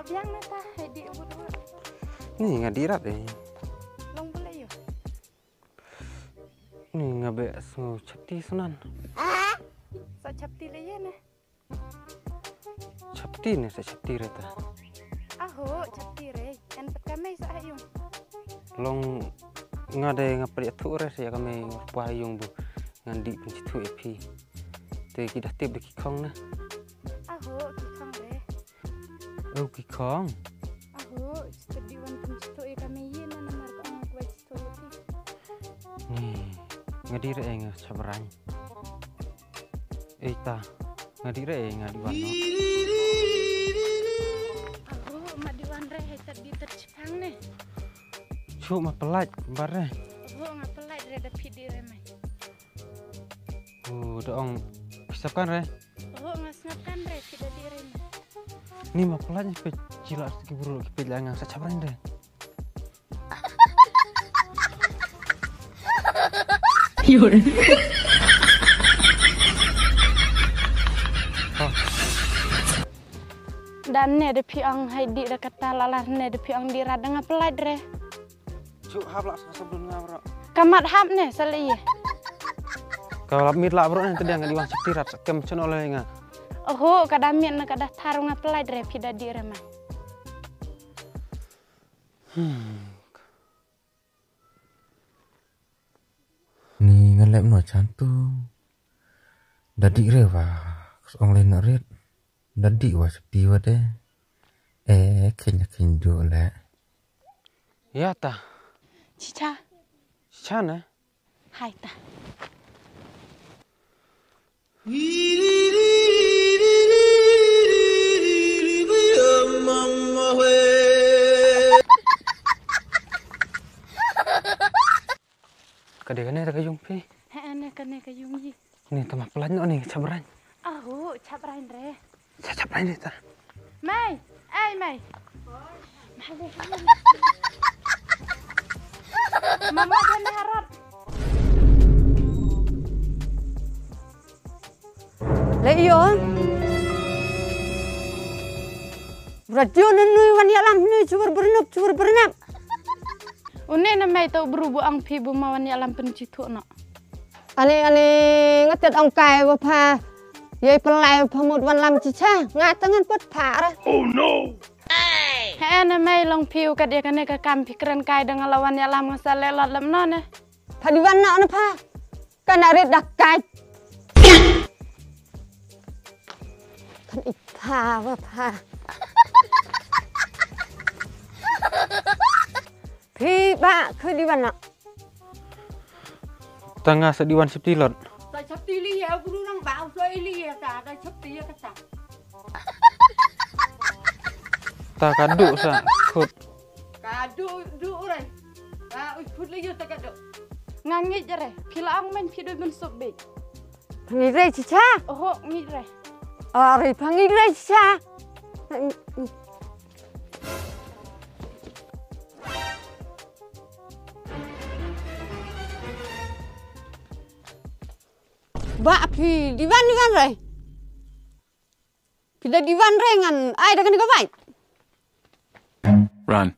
biang nata di berdua. Nih ngadirat Long boleh yo. Nih ngabe semua capti sunan. Sa capti le ya nah. Capti nih sa capti reta. Aho capti re. Kan kami sa ayung. Long ngade ngapri atu res ya kami payung bu ngandi pencitu epi. Te kita tip de kikong nah. Aho kikong re. Oh kikong. Aho studi wan pencitu e kami yin na nomor ko ang kuat citu epi. Nih ngadire nga sabrang. Ta ngadire ngadiwan no. Aho madiwan re tadi tercepang nih. Cuma pelaj barre. Aho ngapelai re dapat di re mai. Doong pisapkan re. Aho ngasngapkan re tidak di re. Ni mah pelaj pe cila segi buru pe jangan sa sabrang re. Yun. Dan ne de piang hai di de kata lalar ne de piang di radang apelai re. Cuk hab lak sebelum ngabro. Kamat hap ne sali. Kalau mit lak bro nanti dia ngadiwan sektirat sekem cun oleh nga. Oh kada mian na kada tarung apelai re pida di re mai. Ni ngalep no cantung. Dadi re wa ong len ret. Dadi wa sepi wa de. Kenya kindu le. Ya ta. Cica. Cana. Hai ta. Kadang-kadang tak kayung pi. Ane kane kayung yi. Nih tamah pelaj no nih sabrang. Aho caprain re. Sa sabrang nih ta. Mai, mai. Mama dan harap. Le iyo. Radio nunui wan yalam ni cubur bernap. Une na mai tau berubu ang pi bu mawan ya lampen citu no. Ane ngatet ong kai wa pha. Yai pelai phamut wan lam cica ngatangan pet phara. Oh no. Ane mai long piu ka dia kane ka kam pikiran kai dengan lawan ya lam ngasale lot lam no ne. Phadi wan na na pha. Kana ret dak kai. Kan ipha wa pha. Phi ba khơi đi bạn ạ. Tengah sediwan septilot. Tại chấp tí ly ya guru nang bảo rồi ly ya cả tại chấp tí ya cả. Ta kaduk sa khut. Kadu rồi. Ikut ly ta kadu. Ngangit re. Pila ang men pido ben sobbe. Pangi re cica. Oh ngit re. Ari pangi re cica. Ba phi divan rồi. Phi da divan re ngan ai da kan ko bai. Run.